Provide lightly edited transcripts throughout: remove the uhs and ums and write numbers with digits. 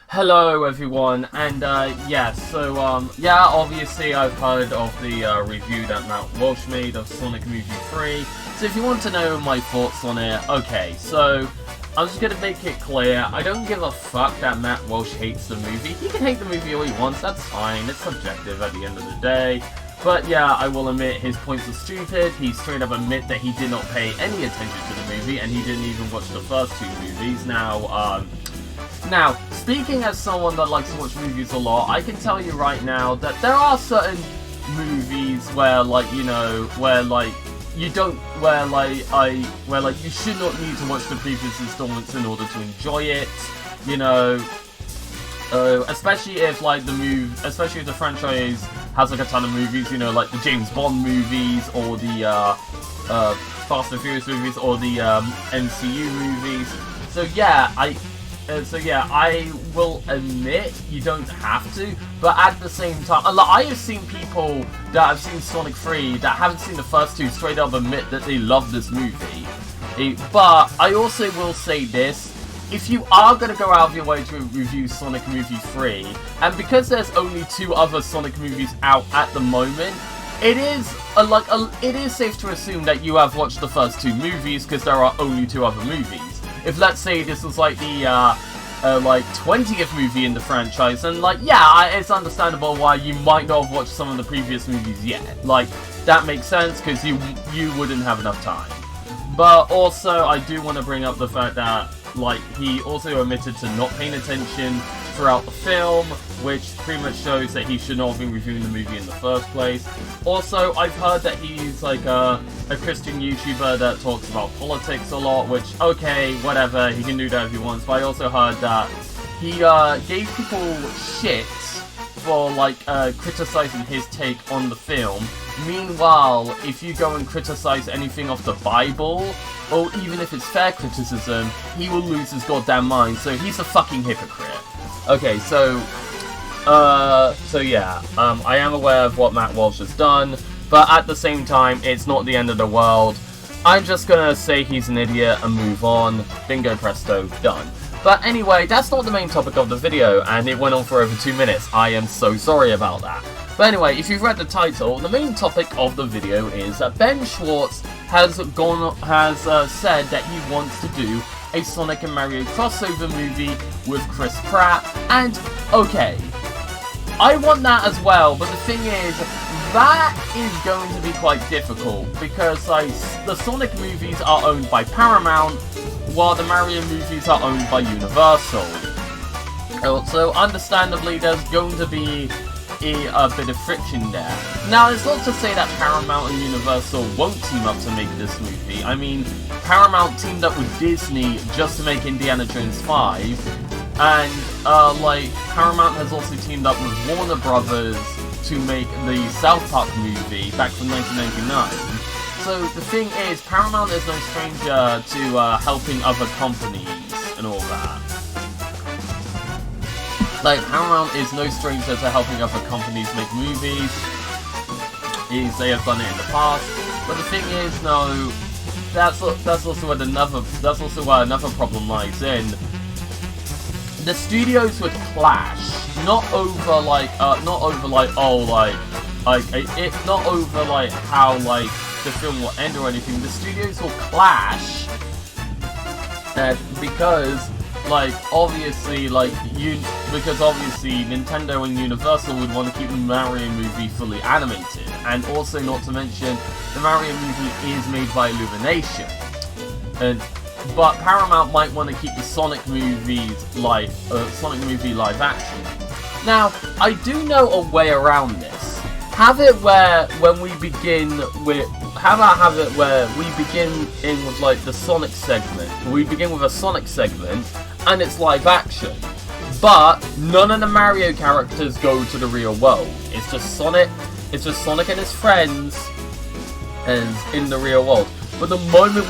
Hello everyone, and yeah, obviously I've heard of the review that Matt Walsh made of Sonic Movie 3, so if you want to know my thoughts on it, okay, so I'm just gonna make it clear, I don't give a fuck that Matt Walsh hates the movie. He can hate the movie all he wants, that's fine, it's subjective at the end of the day. But yeah, I will admit his points are stupid. He straight up admit that he did not pay any attention to the movie, and he didn't even watch the first two movies. Now, speaking as someone that likes to watch movies a lot, I can tell you right now that there are certain movies where, like, you know, where, like, you don't, where, like, you should not need to watch the previous installments in order to enjoy it, you know, especially if, like, especially if the franchise has, like, a ton of movies, you know, like the James Bond movies, or the, Fast and Furious movies, or the, MCU movies. So yeah, I will admit you don't have to, but at the same time, I have seen people that have seen Sonic 3 that haven't seen the first two straight up admit that they love this movie. But I also will say this, if you are going to go out of your way to review Sonic Movie 3, and because there's only two other Sonic movies out at the moment, it is safe to assume that you have watched the first two movies, because there are only two other movies. If, let's say, this was like the, 20th movie in the franchise, then, like, yeah, it's understandable why you might not have watched some of the previous movies yet. Like, that makes sense, because you wouldn't have enough time. But also, I do want to bring up the fact that, like, he also omitted to not paying attention throughout the film, which pretty much shows that he should not have been reviewing the movie in the first place. Also, I've heard that he's like a Christian YouTuber that talks about politics a lot, which, okay, whatever, he can do that if he wants, but I also heard that he gave people shit for, like, criticizing his take on the film. Meanwhile, if you go and criticize anything off the Bible, or even if it's fair criticism, he will lose his goddamn mind, so he's a fucking hypocrite. Okay, so yeah, I am aware of what Matt Walsh has done, but at the same time, it's not the end of the world. I'm just gonna say he's an idiot and move on. Bingo presto, done. But anyway, that's not the main topic of the video, and it went on for over 2 minutes. I am so sorry about that. But anyway, if you've read the title, the main topic of the video is that Ben Schwartz has said that he wants to do a Sonic and Mario crossover movie with Chris Pratt, and okay, I want that as well, but the thing is, that is going to be quite difficult, because, like, the Sonic movies are owned by Paramount, while the Mario movies are owned by Universal. So, understandably, there's going to be a bit of friction there. Now, it's not to say that Paramount and Universal won't team up to make this movie. I mean, Paramount teamed up with Disney just to make Indiana Jones 5, and, Paramount has also teamed up with Warner Brothers to make the South Park movie back from 1999. So, the thing is, Paramount is no stranger to helping other companies and all that. Like, Paramount is no stranger to helping other companies make movies. They have done it in the past. But the thing is, no, that's also where another problem lies in. The studios would clash, not over how the film will end or anything. The studios will clash, because obviously Nintendo and Universal would want to keep the Mario movie fully animated, and also, not to mention, the Mario movie is made by Illumination, but Paramount might want to keep the Sonic movie live action. Now, I do know a way around this. Have it where we begin with the Sonic segment. We begin with a Sonic segment, and it's live action. But none of the Mario characters go to the real world. It's just Sonic and his friends in the real world. But the moment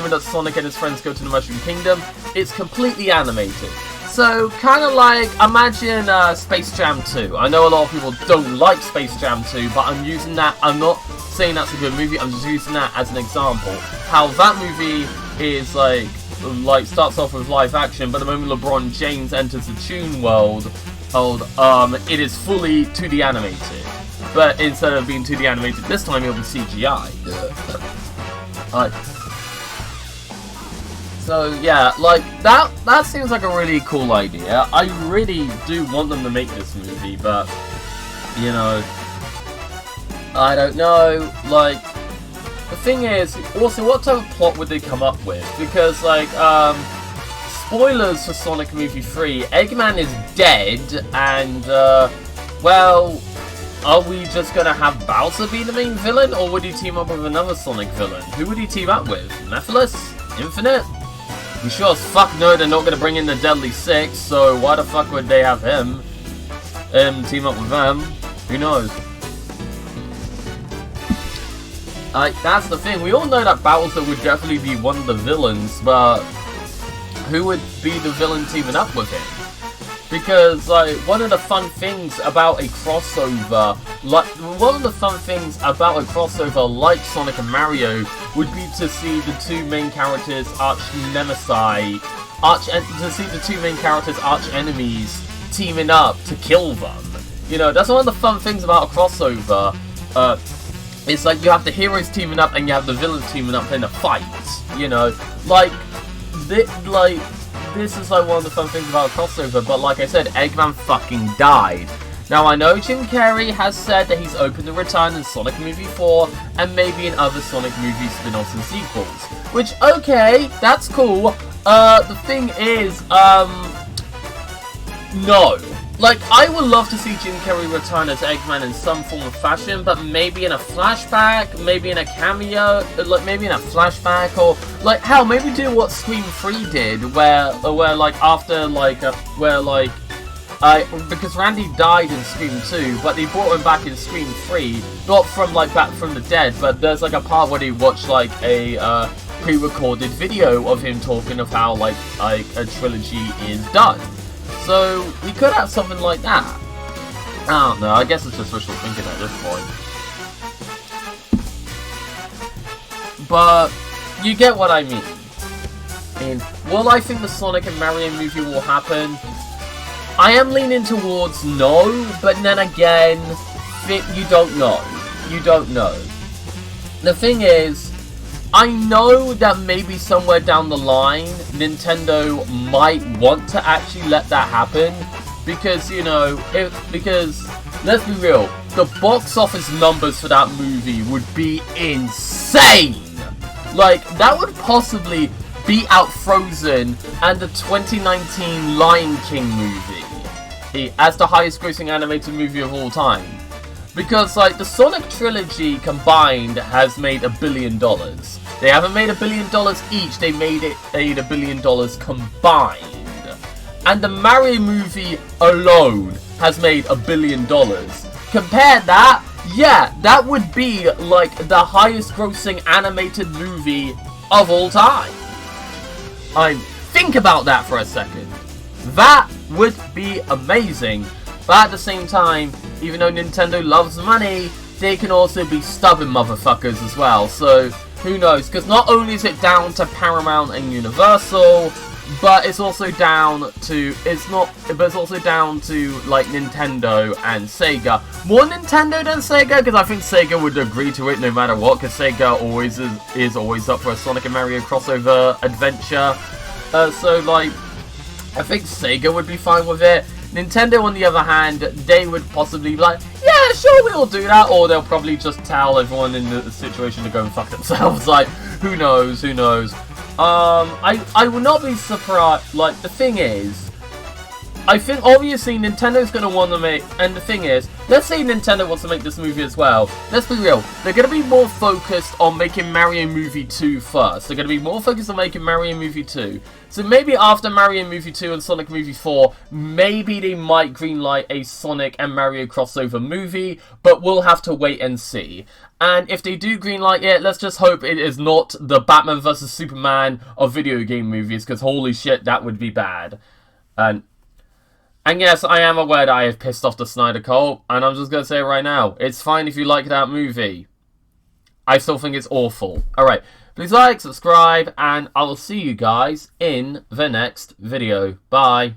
that Sonic and his friends go to the Mushroom Kingdom, it's completely animated. So, kind of like, imagine Space Jam 2. I know a lot of people don't like Space Jam 2, but I'm not saying that's a good movie, I'm just using that as an example. How that movie is, like, starts off with live action, but the moment LeBron James enters the Toon World, it is fully 2D animated. But instead of being 2D animated this time, it'll be CGI. So yeah, like that seems like a really cool idea. I really do want them to make this movie, but you know, I don't know. Like, the thing is, also, what type of plot would they come up with? Because like, spoilers for Sonic Movie 3, Eggman is dead, and well, are we just gonna have Bowser be the main villain, or would he team up with another Sonic villain? Who would he team up with? Mephiles? Infinite? We sure as fuck know they're not gonna bring in the Deadly Six, so why the fuck would they have him team up with them? Who knows? That's the thing. We all know that Bowser would definitely be one of the villains, but who would be the villain teaming up with him? Because, like, one of the fun things about a crossover like Sonic and Mario would be to see the two main characters arch enemies teaming up to kill them. You know, that's one of the fun things about a crossover. It's like you have the heroes teaming up and you have the villains teaming up in a fight. You know, this is like one of the fun things about a crossover, but like I said, Eggman fucking died. Now I know Jim Carrey has said that he's open to return in Sonic Movie 4 and maybe in other Sonic movie spin-offs and sequels. Which, okay, that's cool. The thing is, no. Like, I would love to see Jim Carrey return as Eggman in some form of fashion, but maybe in a flashback, maybe in a cameo, like, maybe in a flashback, or, like, hell, maybe do what Scream 3 did, because Randy died in Scream 2, but they brought him back in Scream 3, not from, like, back from the dead, but there's, like, a part where they watch, like, a, pre-recorded video of him talking of how, like, a trilogy is done. So, we could have something like that. I don't know, I guess it's just wishful thinking at this point. But, you get what I mean. Will I think the Sonic and Mario movie will happen? I am leaning towards no, but then again, you don't know. You don't know. The thing is, I know that maybe somewhere down the line, Nintendo might want to actually let that happen, because, you know, because, let's be real, the box office numbers for that movie would be insane! Like, that would possibly beat out Frozen and the 2019 Lion King movie as the highest grossing animated movie of all time. Because, like, the Sonic trilogy combined has made $1 billion. They haven't made $1 billion each, they made $1 billion combined. And the Mario movie alone has made $1 billion. Compare that, yeah, that would be, like, the highest grossing animated movie of all time. Think about that for a second. That would be amazing. But at the same time, even though Nintendo loves money, they can also be stubborn motherfuckers as well. So, who knows? Because not only is it down to Paramount and Universal, but it's also down to like Nintendo and Sega. More Nintendo than Sega, because I think Sega would agree to it no matter what, because Sega always is always up for a Sonic and Mario crossover adventure. So like, I think Sega would be fine with it. Nintendo, on the other hand, they would possibly be like, yeah, sure, we'll do that, or they'll probably just tell everyone in the situation to go and fuck themselves. Like, who knows, who knows. I will not be surprised. Like, the thing is, I think obviously Nintendo's going to want to make, and the thing is, let's say Nintendo wants to make this movie as well. Let's be real, they're going to be more focused on making Mario Movie 2 first. They're going to be more focused on making Mario Movie 2. So maybe after Mario Movie 2 and Sonic Movie 4, maybe they might greenlight a Sonic and Mario crossover movie, but we'll have to wait and see. And if they do greenlight it, let's just hope it is not the Batman vs Superman of video game movies, because holy shit, that would be bad. And yes, I am aware that I have pissed off the Snyder Cult, and I'm just going to say it right now. It's fine if you like that movie. I still think it's awful. Alright, Please like, subscribe, and I will see you guys in the next video. Bye.